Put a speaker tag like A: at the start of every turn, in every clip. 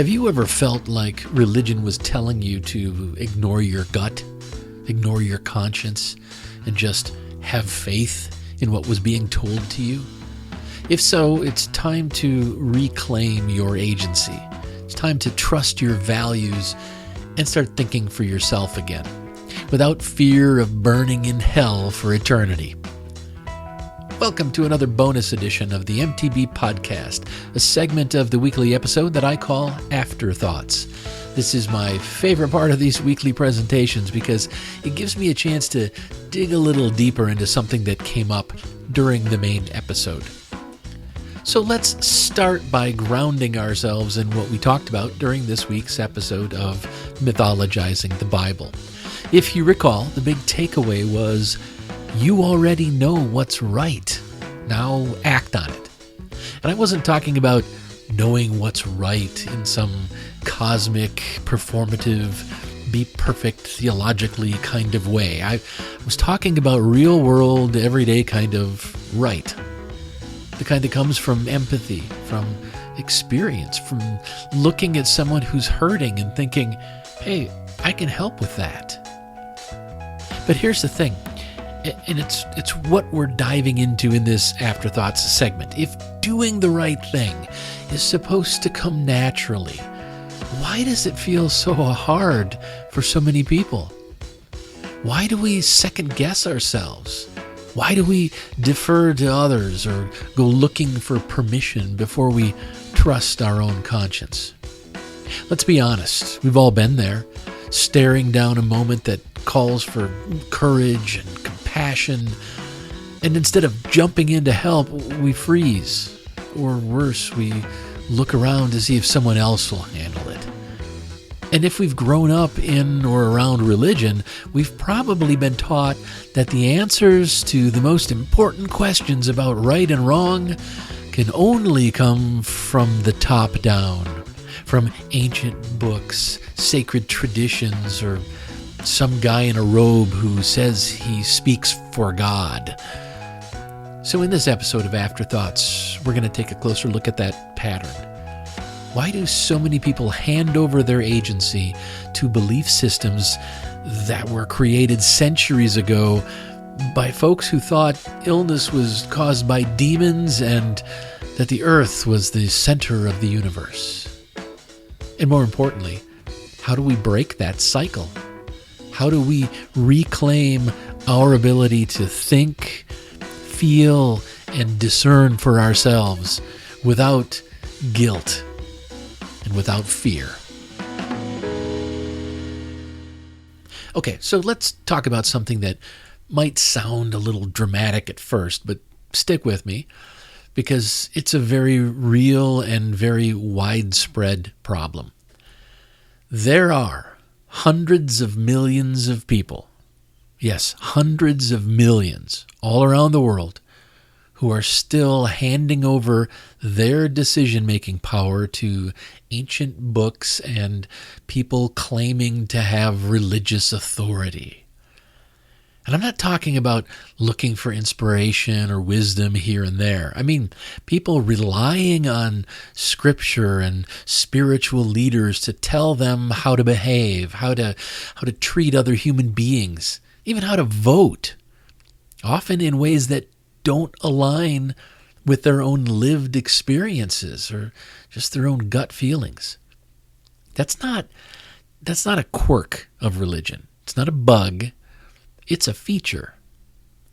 A: Have you ever felt like religion was telling you to ignore your gut, ignore your conscience, and just have faith in what was being told to you? If so, it's time to reclaim your agency. It's time to trust your values and start thinking for yourself again, without fear of burning in hell for eternity. Welcome to another bonus edition of the MTB Podcast, a segment of the weekly episode that I call Afterthoughts. This is my favorite part of these weekly presentations because it gives me a chance to dig a little deeper into something that came up during the main episode. So let's start by grounding ourselves in what we talked about during this week's episode of Mythologizing the Bible. If you recall, the big takeaway was, you already know what's right. Now act on it. And I wasn't talking about knowing what's right in some cosmic, performative, be perfect theologically kind of way. I was talking about real world, everyday kind of right. The kind that comes from empathy, from experience, from looking at someone who's hurting and thinking, hey, I can help with that. But here's the thing. And it's what we're diving into in this Afterthoughts segment. If doing the right thing is supposed to come naturally, why does it feel so hard for so many people? Why do we second guess ourselves? Why do we defer to others or go looking for permission before we trust our own conscience? Let's be honest, we've all been there, staring down a moment that calls for courage and compassion, and instead of jumping in to help, we freeze. Or worse, we look around to see if someone else will handle it. And if we've grown up in or around religion, we've probably been taught that the answers to the most important questions about right and wrong can only come from the top down, from ancient books, sacred traditions, or some guy in a robe who says he speaks for God. So in this episode of Afterthoughts, we're going to take a closer look at that pattern. Why do so many people hand over their agency to belief systems that were created centuries ago by folks who thought illness was caused by demons and that the earth was the center of the universe? And more importantly, how do we break that cycle? How do we reclaim our ability to think, feel, and discern for ourselves without guilt and without fear? Okay, so let's talk about something that might sound a little dramatic at first, but stick with me because it's a very real and very widespread problem. There are hundreds of millions of people, yes, hundreds of millions all around the world, who are still handing over their decision-making power to ancient books and people claiming to have religious authority. And I'm not talking about looking for inspiration or wisdom here and there. I mean, people relying on scripture and spiritual leaders to tell them how to behave, how to treat other human beings, even how to vote, often in ways that don't align with their own lived experiences or just their own gut feelings. That's not a quirk of religion. It's not a bug. It's a feature.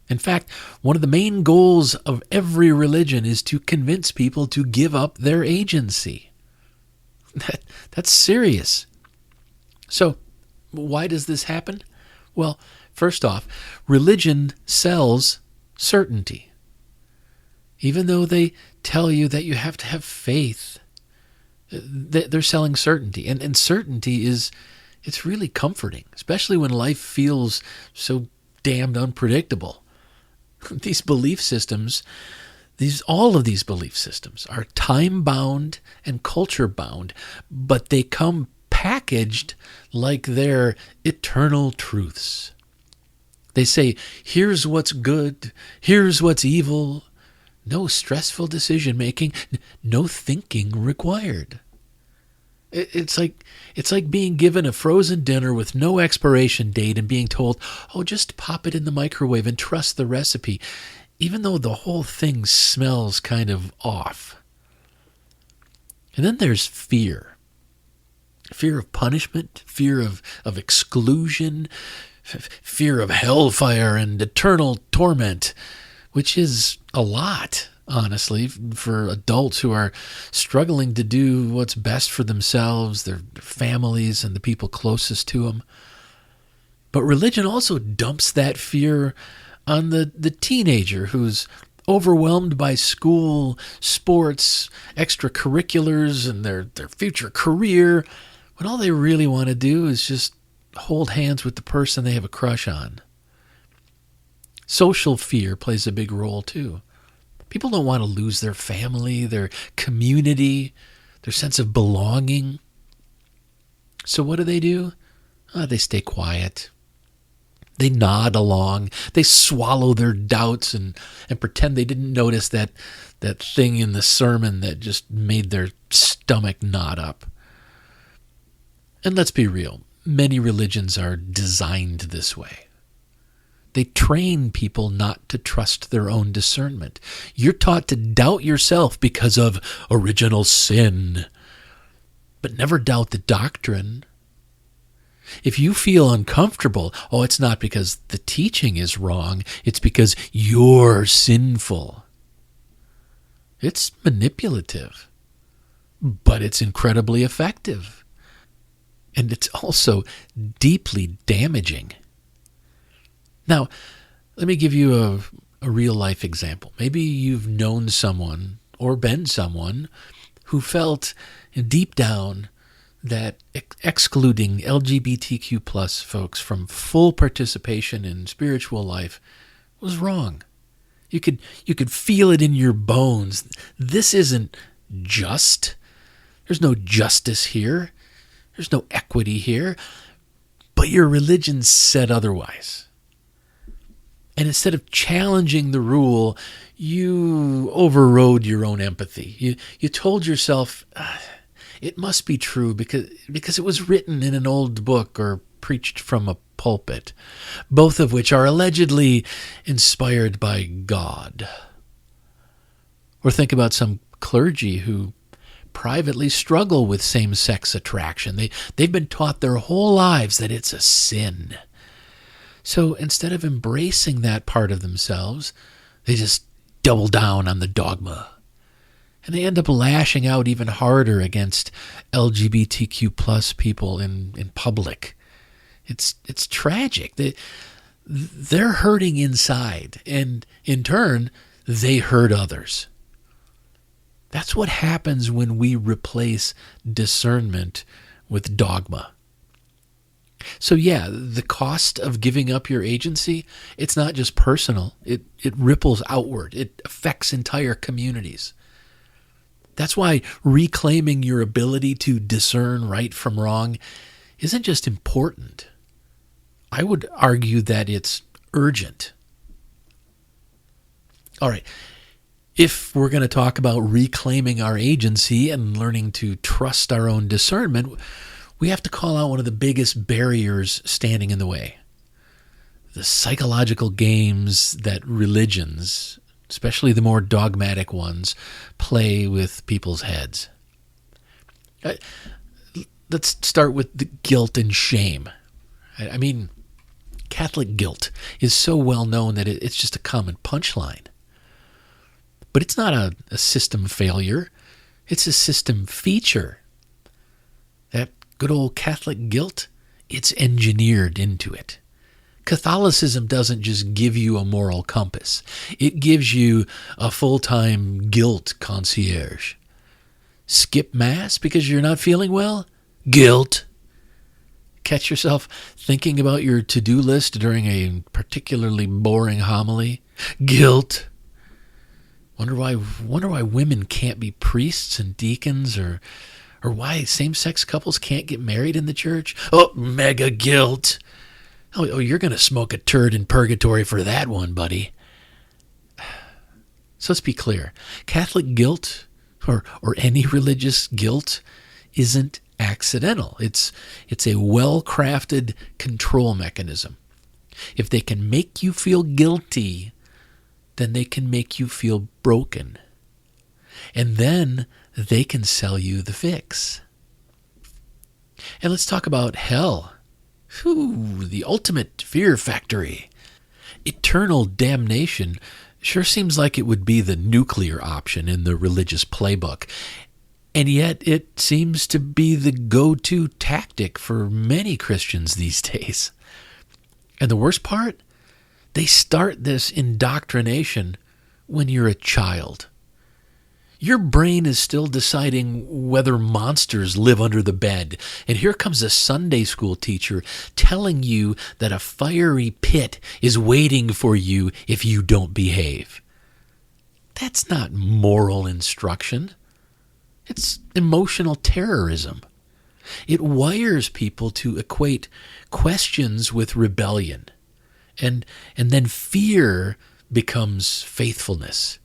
A: In fact, one of the main goals of every religion is to convince people to give up their agency. That's serious. So, why does this happen? Well, first off, religion sells certainty. Even though they tell you that you have to have faith, they're selling certainty. And certainty it's really comforting, especially when life feels so damned unpredictable. These belief systems, all of these belief systems are time-bound and culture-bound, but they come packaged like they're eternal truths. They say, here's what's good, here's what's evil. No stressful decision-making, no thinking required. It's like being given a frozen dinner with no expiration date and being told, "Oh, just pop it in the microwave and trust the recipe," even though the whole thing smells kind of off. And then there's fear. Fear of punishment, fear of exclusion, fear of hellfire and eternal torment, which is a lot, honestly, for adults who are struggling to do what's best for themselves, their families, and the people closest to them. But religion also dumps that fear on the teenager who's overwhelmed by school, sports, extracurriculars, and their future career, when all they really want to do is just hold hands with the person they have a crush on. Social fear plays a big role too. People don't want to lose their family, their community, their sense of belonging. So what do? They stay quiet. They nod along. They swallow their doubts and pretend they didn't notice that thing in the sermon that just made their stomach knot up. And let's be real, many religions are designed this way. They train people not to trust their own discernment. You're taught to doubt yourself because of original sin, but never doubt the doctrine. If you feel uncomfortable, it's not because the teaching is wrong, it's because you're sinful. It's manipulative, but it's incredibly effective. And it's also deeply damaging. Now, let me give you a real-life example. Maybe you've known someone or been someone who felt deep down that excluding LGBTQ plus folks from full participation in spiritual life was wrong. You could feel it in your bones. This isn't just. There's no justice here. There's no equity here. But your religion said otherwise. And instead of challenging the rule, you overrode your own empathy. You told yourself, it must be true because it was written in an old book or preached from a pulpit, both of which are allegedly inspired by God. Or think about some clergy who privately struggle with same-sex attraction. They've been taught their whole lives that it's a sin. So instead of embracing that part of themselves, they just double down on the dogma. And they end up lashing out even harder against LGBTQ plus people in public. It's tragic. They're hurting inside, and in turn, they hurt others. That's what happens when we replace discernment with dogma. So yeah, the cost of giving up your agency, it's not just personal. It ripples outward. It affects entire communities. That's why reclaiming your ability to discern right from wrong isn't just important. I would argue that it's urgent. All right. If we're going to talk about reclaiming our agency and learning to trust our own discernment, we have to call out one of the biggest barriers standing in the way. The psychological games that religions, especially the more dogmatic ones, play with people's heads. Let's start with the guilt and shame. I mean, Catholic guilt is so well known that it's just a common punchline. But it's not a system failure. It's a system feature. That good old Catholic guilt, it's engineered into it. Catholicism doesn't just give you a moral compass. It gives you a full-time guilt concierge. Skip Mass because you're not feeling well? Guilt. Catch yourself thinking about your to-do list during a particularly boring homily? Guilt. Wonder why women can't be priests and deacons, or why same-sex couples can't get married in the church? Oh, mega guilt. Oh, you're going to smoke a turd in purgatory for that one, buddy. So let's be clear. Catholic guilt, or any religious guilt, isn't accidental. It's a well-crafted control mechanism. If they can make you feel guilty, then they can make you feel broken. And then they can sell you the fix. And let's talk about hell. Whew, the ultimate fear factory. Eternal damnation sure seems like it would be the nuclear option in the religious playbook. And yet it seems to be the go-to tactic for many Christians these days. And the worst part? They start this indoctrination when you're a child. Your brain is still deciding whether monsters live under the bed. And here comes a Sunday school teacher telling you that a fiery pit is waiting for you if you don't behave. That's not moral instruction. It's emotional terrorism. It wires people to equate questions with rebellion. And then fear becomes faithfulness.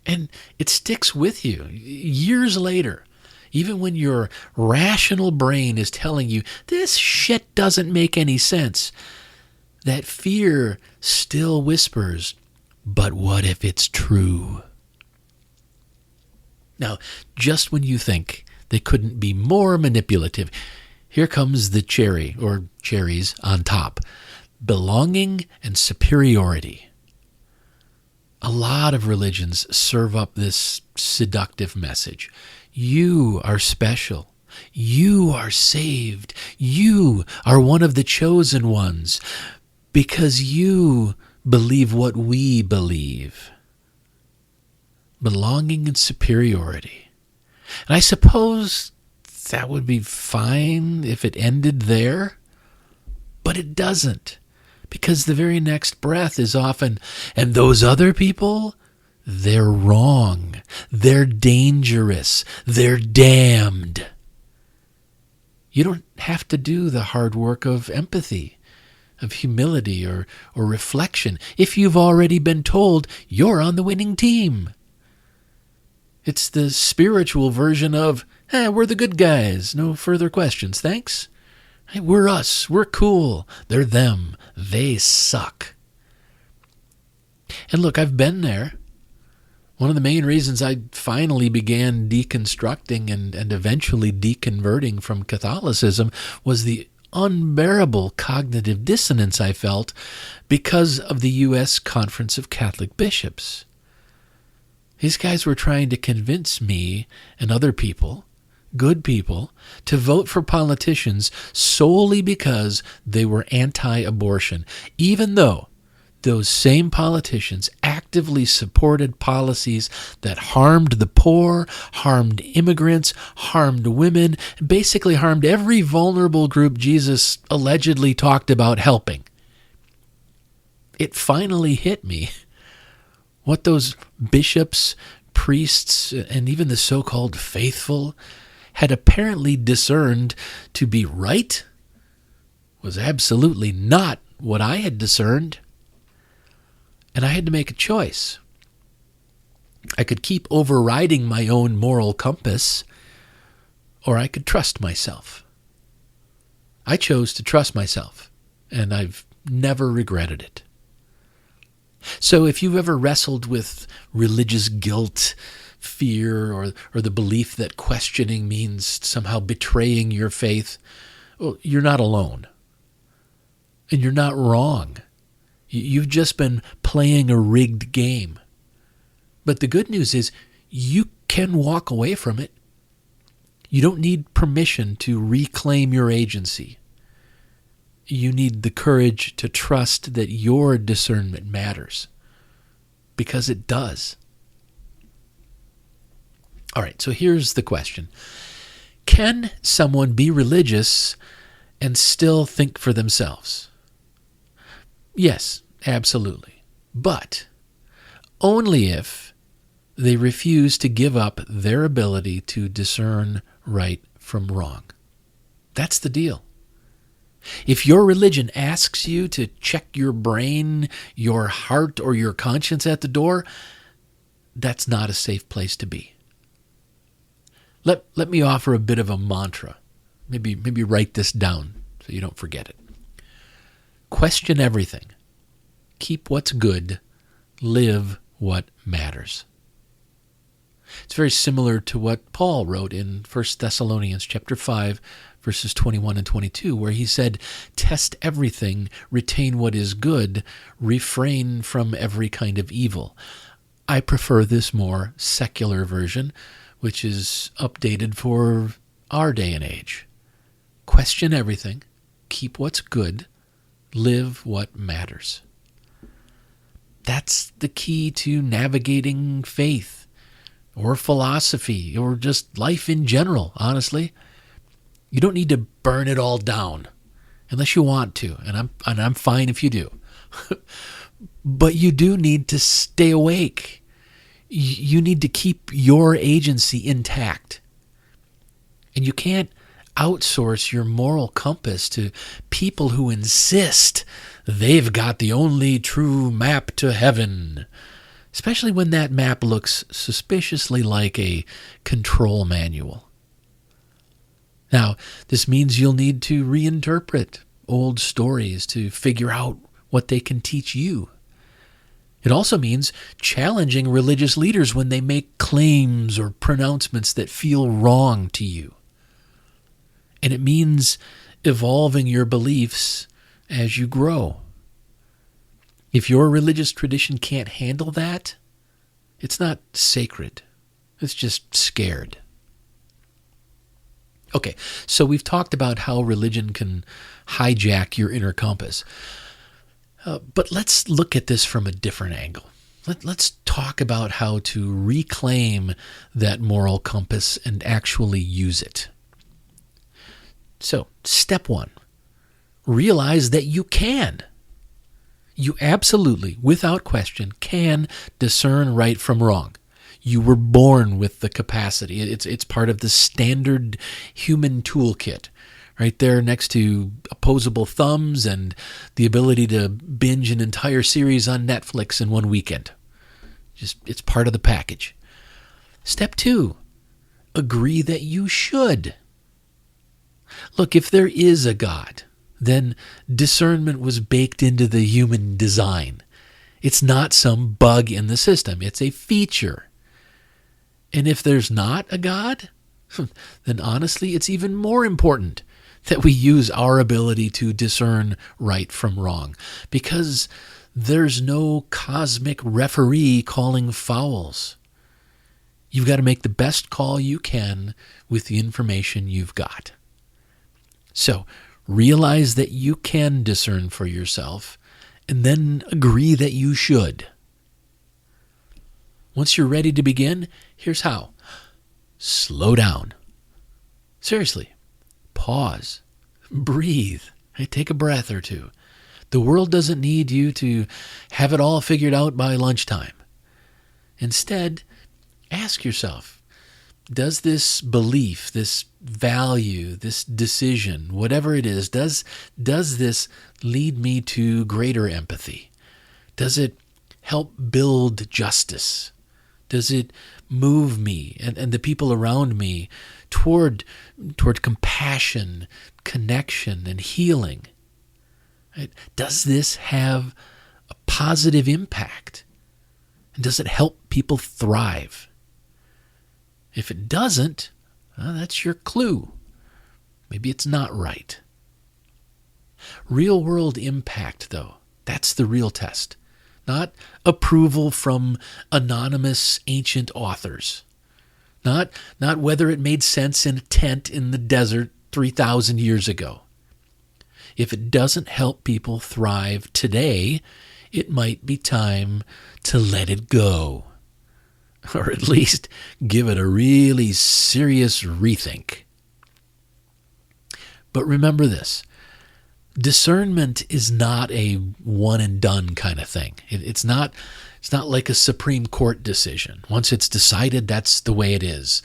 A: And it sticks with you years later, even when your rational brain is telling you, this shit doesn't make any sense. That fear still whispers, but what if it's true? Now, just when you think they couldn't be more manipulative, here comes the cherry, or cherries on top. Belonging and superiority. A lot of religions serve up this seductive message. You are special. You are saved. You are one of the chosen ones because you believe what we believe. Belonging and superiority. And I suppose that would be fine if it ended there, but it doesn't. Because the very next breath is often, and those other people, they're wrong. They're dangerous. They're damned. You don't have to do the hard work of empathy, of humility, or reflection if you've already been told you're on the winning team. It's the spiritual version of, we're the good guys. No further questions, thanks. Hey, we're us. We're cool. They're them. They suck. And look, I've been there. One of the main reasons I finally began deconstructing and eventually deconverting from Catholicism was the unbearable cognitive dissonance I felt because of the U.S. Conference of Catholic Bishops. These guys were trying to convince me and other people, good people, to vote for politicians solely because they were anti-abortion, even though those same politicians actively supported policies that harmed the poor, harmed immigrants, harmed women, and basically harmed every vulnerable group Jesus allegedly talked about helping. It finally hit me what those bishops, priests, and even the so-called faithful had apparently discerned to be right was absolutely not what I had discerned. And I had to make a choice. I could keep overriding my own moral compass, or I could trust myself. I chose to trust myself, and I've never regretted it. So if you've ever wrestled with religious guilt, fear, or the belief that questioning means somehow betraying your faith, well, you're not alone. And you're not wrong. You've just been playing a rigged game. But the good news is you can walk away from it. You don't need permission to reclaim your agency. You need the courage to trust that your discernment matters. Because it does. All right, so here's the question. Can someone be religious and still think for themselves? Yes, absolutely. But only if they refuse to give up their ability to discern right from wrong. That's the deal. If your religion asks you to check your brain, your heart, or your conscience at the door, that's not a safe place to be. Let me offer a bit of a mantra. Maybe write this down so you don't forget it. Question everything. Keep what's good. Live what matters. It's very similar to what Paul wrote in 1 Thessalonians chapter 5, verses 21 and 22, where he said, "Test everything, retain what is good, refrain from every kind of evil." I prefer this more secular version, which is updated for our day and age. Question everything, keep what's good, live what matters. That's the key to navigating faith or philosophy or just life in general, honestly. You don't need to burn it all down unless you want to, and I'm fine if you do. But you do need to stay awake. You need to keep your agency intact. And you can't outsource your moral compass to people who insist they've got the only true map to heaven, especially when that map looks suspiciously like a control manual. Now, this means you'll need to reinterpret old stories to figure out what they can teach you. It also means challenging religious leaders when they make claims or pronouncements that feel wrong to you. And it means evolving your beliefs as you grow. If your religious tradition can't handle that, it's not sacred. It's just scared. Okay, so we've talked about how religion can hijack your inner compass. But let's look at this from a different angle. Let's talk about how to reclaim that moral compass and actually use it. So, step one, realize that you can. You absolutely, without question, can discern right from wrong. You were born with the capacity. It's part of the standard human toolkit, right there next to opposable thumbs and the ability to binge an entire series on Netflix in one weekend. It's part of the package. Step two, agree that you should. Look, if there is a God, then discernment was baked into the human design. It's not some bug in the system. It's a feature. And if there's not a God, then honestly, it's even more important that we use our ability to discern right from wrong, because there's no cosmic referee calling fouls. You've got to make the best call you can with the information you've got. So, realize that you can discern for yourself, and then agree that you should. Once you're ready to begin, here's how. Slow down. Seriously. Pause. Breathe. Take a breath or two. The world doesn't need you to have it all figured out by lunchtime. Instead, ask yourself, does this belief, this value, this decision, whatever it is, does this lead me to greater empathy? Does it help build justice? Does it move me and the people around me toward compassion, connection, and healing? Right? Does this have a positive impact? And does it help people thrive? If it doesn't, well, that's your clue. Maybe it's not right. Real-world impact, though, that's the real test. Not approval from anonymous ancient authors. Not whether it made sense in a tent in the desert 3,000 years ago. If it doesn't help people thrive today, it might be time to let it go. Or at least give it a really serious rethink. But remember this. Discernment is not a one and done kind of thing. It's not like a Supreme Court decision. Once it's decided, that's the way it is.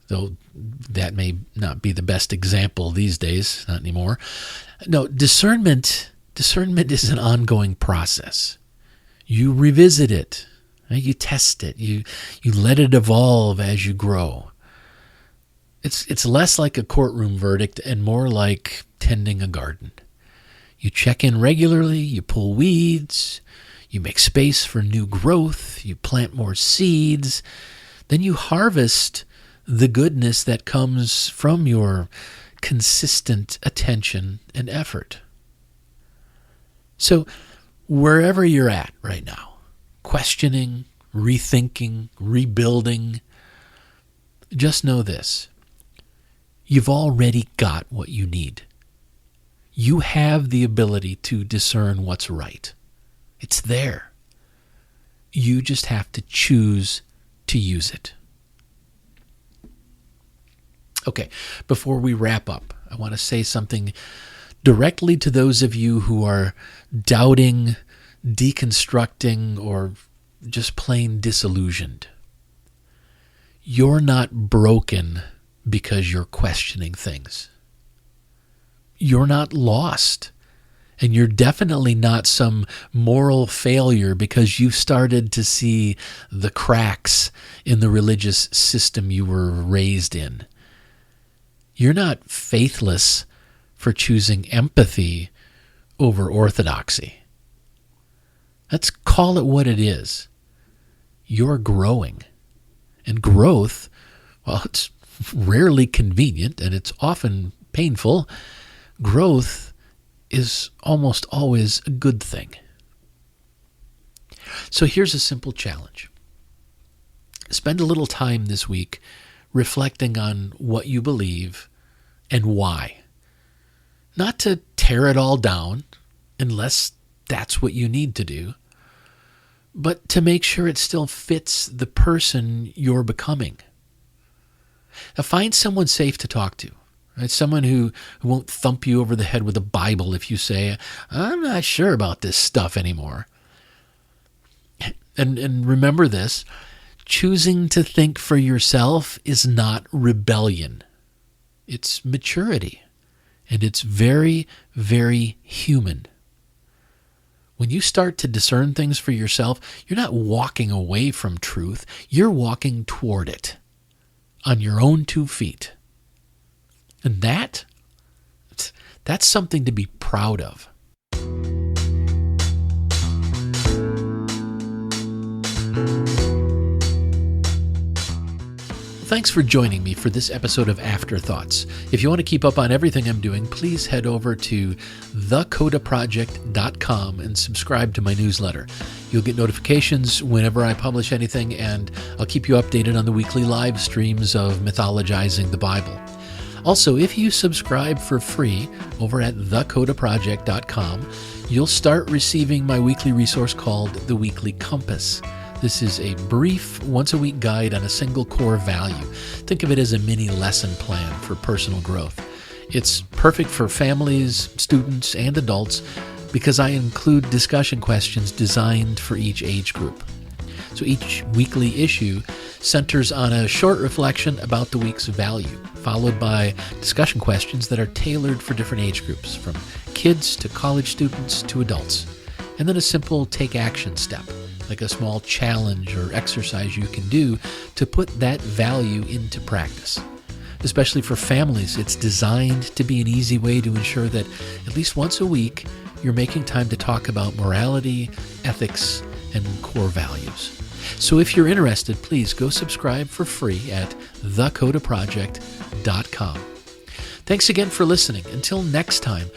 A: Though that may not be the best example these days, not anymore. No, discernment is an ongoing process. You revisit it. You test it. You let it evolve as you grow. It's less like a courtroom verdict and more like tending a garden. You check in regularly, you pull weeds, you make space for new growth, you plant more seeds, then you harvest the goodness that comes from your consistent attention and effort. So wherever you're at right now, questioning, rethinking, rebuilding, just know this. You've already got what you need. You have the ability to discern what's right. It's there. You just have to choose to use it. Okay, before we wrap up, I want to say something directly to those of you who are doubting, deconstructing, or just plain disillusioned. You're not broken because you're questioning things. You're not lost. And you're definitely not some moral failure because you started to see the cracks in the religious system you were raised in. You're not faithless for choosing empathy over orthodoxy. Let's call it what it is. You're growing. And growth, well, it's rarely convenient and it's often painful. Growth is almost always a good thing. So here's a simple challenge. Spend a little time this week reflecting on what you believe and why. Not to tear it all down, unless that's what you need to do, but to make sure it still fits the person you're becoming. Now find someone safe to talk to. Right? Someone who won't thump you over the head with a Bible if you say, I'm not sure about this stuff anymore. And remember this, choosing to think for yourself is not rebellion. It's maturity. And it's very, very human. When you start to discern things for yourself, you're not walking away from truth. You're walking toward it on your own 2 feet. And that's something to be proud of. Thanks for joining me for this episode of Afterthoughts. If you want to keep up on everything I'm doing, please head over to thecodaproject.com and subscribe to my newsletter. You'll get notifications whenever I publish anything, and I'll keep you updated on the weekly live streams of mythologizing the Bible. Also, if you subscribe for free over at thecodaproject.com, you'll start receiving my weekly resource called The Weekly Compass. This is a brief, once-a-week guide on a single core value. Think of it as a mini lesson plan for personal growth. It's perfect for families, students, and adults because I include discussion questions designed for each age group. So each weekly issue centers on a short reflection about the week's value, followed by discussion questions that are tailored for different age groups, from kids to college students to adults. And then a simple take action step, like a small challenge or exercise you can do to put that value into practice. Especially for families, it's designed to be an easy way to ensure that at least once a week, you're making time to talk about morality, ethics, and core values. So if you're interested, please go subscribe for free at thecodaproject.com. Thanks again for listening. Until next time,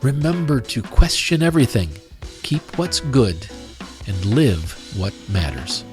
A: remember to question everything, keep what's good, and live what matters.